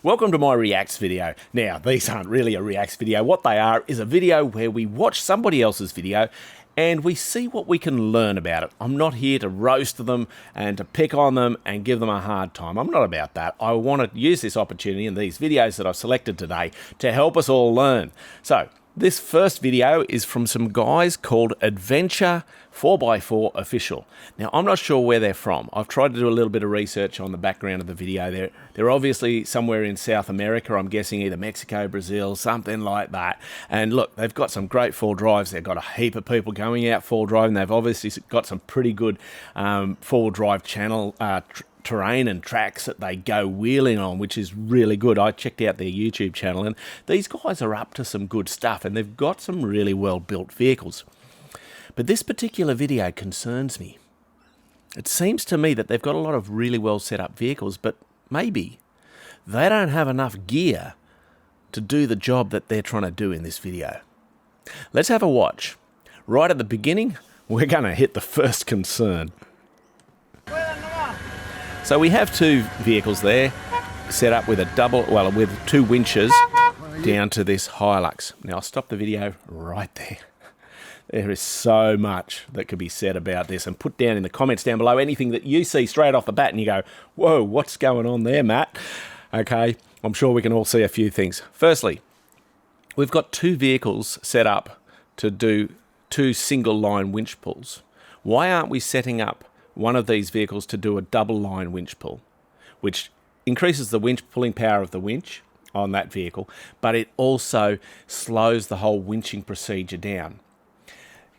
Welcome to my Reacts video. Now, these aren't really a Reacts video. What they are is a video where we watch somebody else's video and we see what we can learn about it. I'm not here to roast them and to pick on them and give them a hard time. I'm not about that. I want to use this opportunity in these videos that I've selected today to help us all learn. So, this first video is from some guys called Adventure 4x4 Official. Now, I'm not sure where they're from. I've tried to do a little bit of research on the background of the video. They're obviously somewhere in South America. I'm guessing either Mexico, Brazil, something like that. And look, they've got some great four drives. They've got a heap of people going out four driving. They've obviously got some pretty good four drive channel terrain and tracks that they go wheeling on, which is really good. I checked out their YouTube channel and these guys are up to some good stuff and they've got some really well built vehicles. But this particular video concerns me. It seems to me that they've got a lot of really well set up vehicles, but maybe they don't have enough gear to do the job that they're trying to do in this video. Let's have a watch. Right at the beginning, we're going to hit the first concern. So we have two vehicles there set up with with two winches down to this Hilux. Now I'll stop the video right there. There is so much that could be said about this, and put down in the comments down below anything that you see straight off the bat and you go, whoa, what's going on there, Matt? Okay, I'm sure we can all see a few things. Firstly, we've got two vehicles set up to do two single line winch pulls. Why aren't we setting up one of these vehicles to do a double line winch pull, which increases the winch pulling power of the winch on that vehicle, but it also slows the whole winching procedure down.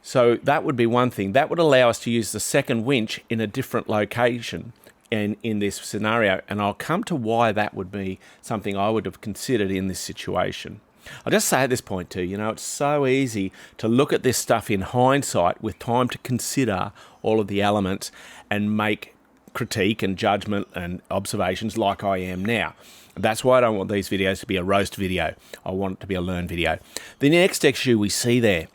So that would be one thing. That would allow us to use the second winch in a different location and in this scenario, and I'll come to why that would be something I would have considered in this situation. I'll just say at this point too, it's so easy to look at this stuff in hindsight with time to consider all of the elements and make critique and judgment and observations like I am now. That's why I don't want these videos to be a roast video. I want it to be a learn video. The next issue we see there,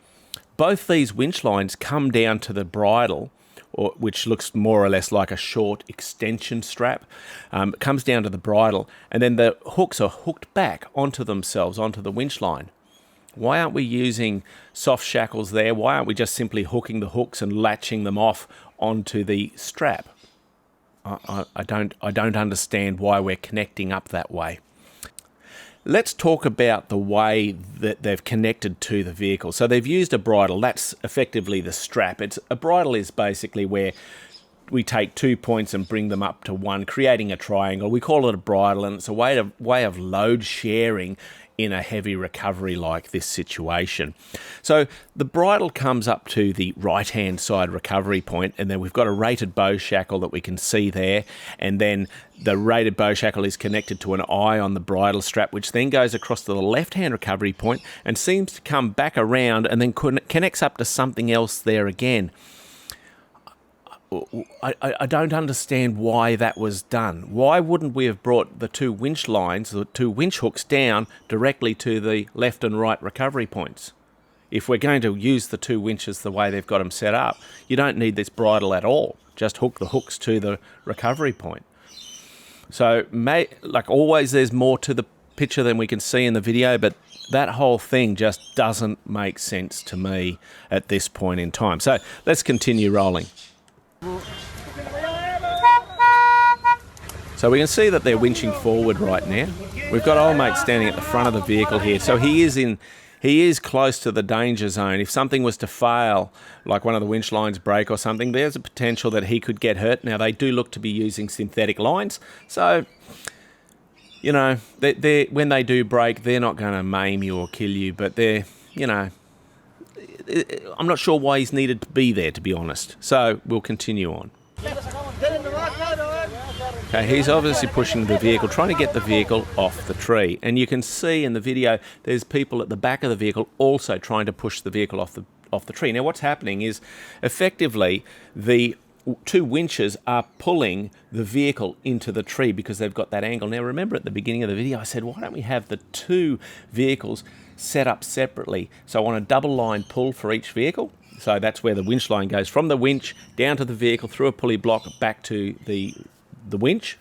both these winch lines come down to the bridle, which looks more or less like a short extension strap. It comes down to the bridle, and then the hooks are hooked back onto themselves, onto the winch line. Why aren't we using soft shackles there? Why aren't we just simply hooking the hooks and latching them off onto the strap? I don't understand why we're connecting up that way. Let's talk about the way that they've connected to the vehicle. So they've used a bridle. That's effectively the strap. A bridle is basically where we take 2 points and bring them up to one, creating a triangle. We call it a bridle, and it's a way of load sharing in a heavy recovery like this situation. So the bridle comes up to the right-hand side recovery point, and then we've got a rated bow shackle that we can see there, and then the rated bow shackle is connected to an eye on the bridle strap, which then goes across to the left-hand recovery point and seems to come back around and then connects up to something else there again. I don't understand why that was done. Why wouldn't we have brought the two winch lines, the two winch hooks down directly to the left and right recovery points? If we're going to use the two winches the way they've got them set up, you don't need this bridle at all. Just hook the hooks to the recovery point. So, like always, there's more to the picture than we can see in the video, but that whole thing just doesn't make sense to me at this point in time. So, let's continue rolling. So we can see that they're winching forward right now. We've got old mate standing at the front of the vehicle here. So he is close to the danger zone. If something was to fail, like one of the winch lines break or something, there's a potential that he could get hurt. Now they do look to be using synthetic lines. So, when they do break, they're not going to maim you or kill you, but I'm not sure why he's needed to be there, to be honest. So we'll continue on. Okay, he's obviously pushing the vehicle, trying to get the vehicle off the tree. And you can see in the video, there's people at the back of the vehicle also trying to push the vehicle off the tree. Now what's happening is, effectively, the two winches are pulling the vehicle into the tree because they've got that angle. Now remember at the beginning of the video I said, why don't we have the two vehicles set up separately? So on a double line pull for each vehicle. So that's where the winch line goes from the winch down to the vehicle, through a pulley block back to the winch.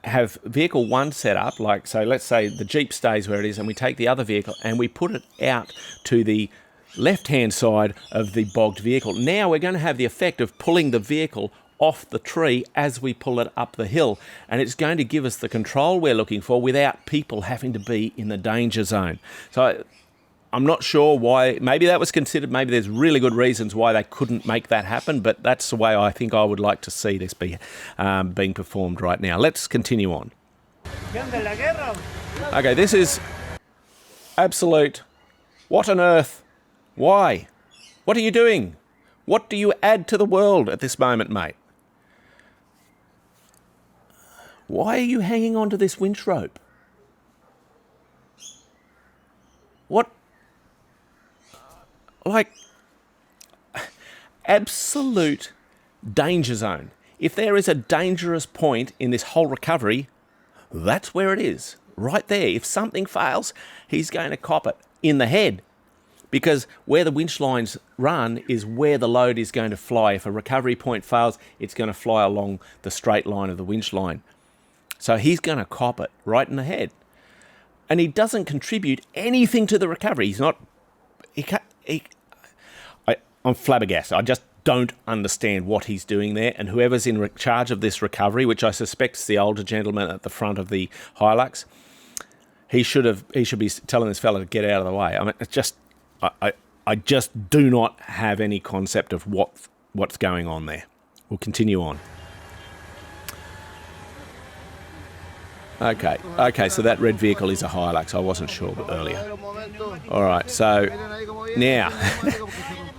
have vehicle 1 set up, like, so let's say the Jeep stays where it is and we take the other vehicle and we put it out to the left-hand side of the bogged vehicle. Now we're going to have the effect of pulling the vehicle off the tree as we pull it up the hill, and it's going to give us the control we're looking for without people having to be in the danger zone. So I'm not sure why. Maybe that was considered. Maybe there's really good reasons why they couldn't make that happen, but that's the way I think I would like to see this be being performed right now. Let's continue on. Okay, this is absolute. What on earth? Why? What are you doing? What do you add to the world at this moment, mate? Why are you hanging onto this winch rope? What? Like, absolute danger zone. If there is a dangerous point in this whole recovery, that's where it is, right there. If something fails, he's going to cop it in the head, because where the winch lines run is where the load is going to fly. If a recovery point fails, it's going to fly along the straight line of the winch line. So he's going to cop it right in the head. And he doesn't contribute anything to the recovery. He's not... I'm flabbergasted. I just don't understand what he's doing there. And whoever's in charge of this recovery, which I suspect is the older gentleman at the front of the Hilux, he should be telling this fella to get out of the way. I mean, it's just... I just do not have any concept of what's going on there. We'll continue on. Okay, so that red vehicle is a Hilux. I wasn't sure earlier. All right, so now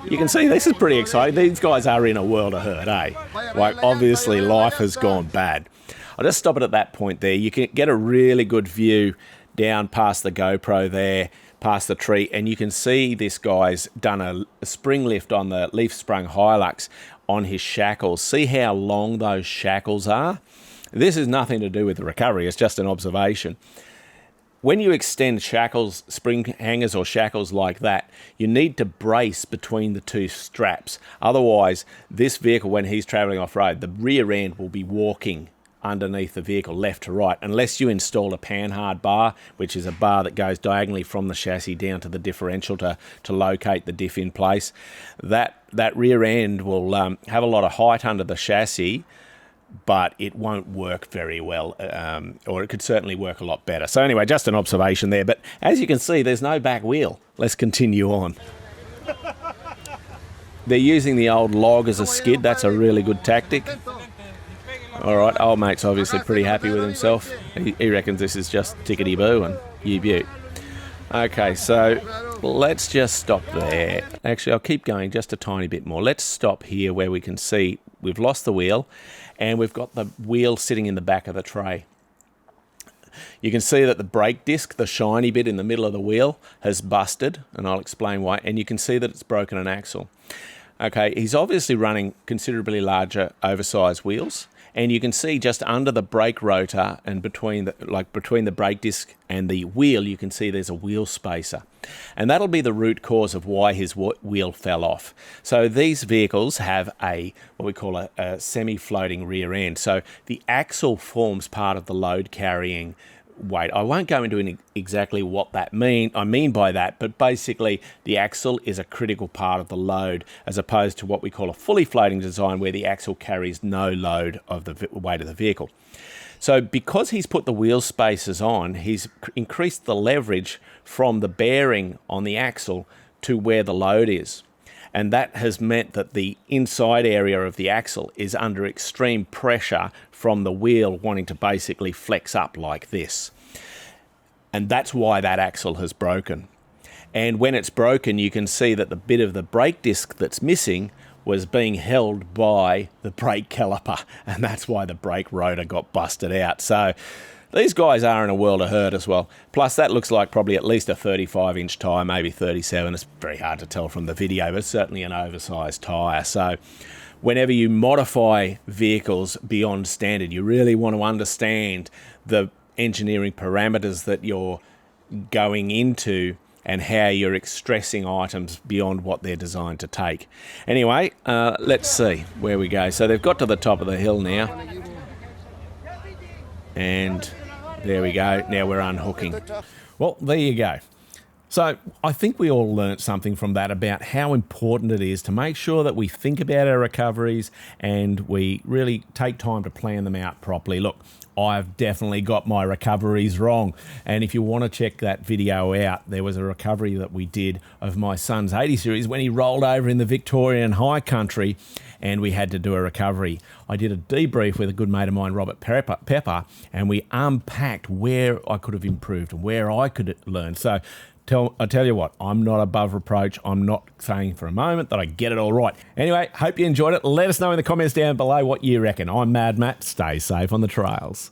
you can see this is pretty exciting. These guys are in a world of hurt, eh? Like, obviously life has gone bad. I'll just stop it at that point there. You can get a really good view down past the GoPro there, past the tree, and you can see this guy's done a spring lift on the leaf-sprung Hilux on his shackles. See how long those shackles are? This is nothing to do with the recovery, it's just an observation. When you extend shackles, spring hangers or shackles like that, you need to brace between the two straps. Otherwise, this vehicle, when he's traveling off-road, the rear end will be walking underneath the vehicle left to right, unless you install a panhard bar, which is a bar that goes diagonally from the chassis down to the differential to locate the diff in place. That rear end will have a lot of height under the chassis, but it won't work very well, or it could certainly work a lot better. So anyway, just an observation there. But as you can see, there's no back wheel. Let's continue on. They're using the old log as a skid. That's a really good tactic. All right, old mate's obviously pretty happy with himself. He reckons this is just tickety-boo and you-beaut. Okay, so let's just stop there. Actually, I'll keep going just a tiny bit more. Let's stop here where we can see we've lost the wheel and we've got the wheel sitting in the back of the tray. You can see that the brake disc, the shiny bit in the middle of the wheel, has busted, and I'll explain why. And you can see that it's broken an axle. Okay, he's obviously running considerably larger, oversized wheels. And you can see just under the brake rotor and between the brake disc and the wheel, you can see there's a wheel spacer. And that'll be the root cause of why his wheel fell off. So these vehicles have what we call a semi-floating rear end. So the axle forms part of the load carrying weight. I won't go into exactly what I mean by that, but basically the axle is a critical part of the load, as opposed to what we call a fully floating design, where the axle carries no load of the weight of the vehicle. So because he's put the wheel spacers on, he's increased the leverage from the bearing on the axle to where the load is. And that has meant that the inside area of the axle is under extreme pressure from the wheel wanting to basically flex up like this. And that's why that axle has broken. And when it's broken, you can see that the bit of the brake disc that's missing was being held by the brake caliper. And that's why the brake rotor got busted out. So these guys are in a world of hurt as well. Plus, that looks like probably at least a 35-inch tyre, maybe 37. It's very hard to tell from the video, but it's certainly an oversized tyre. So whenever you modify vehicles beyond standard, you really want to understand the engineering parameters that you're going into and how you're stressing items beyond what they're designed to take. Anyway, let's see where we go. So they've got to the top of the hill now. And there we go. Now we're unhooking. Well, there you go. So I think we all learnt something from that about how important it is to make sure that we think about our recoveries and we really take time to plan them out properly. Look, I've definitely got my recoveries wrong. And if you want to check that video out, there was a recovery that we did of my son's 80 series when he rolled over in the Victorian high country and we had to do a recovery. I did a debrief with a good mate of mine, Robert Pepper, and we unpacked where I could have improved and where I could learn. So I tell you what, I'm not above reproach. I'm not saying for a moment that I get it all right. Anyway, hope you enjoyed it. Let us know in the comments down below what you reckon. I'm Mad Matt. Stay safe on the trails.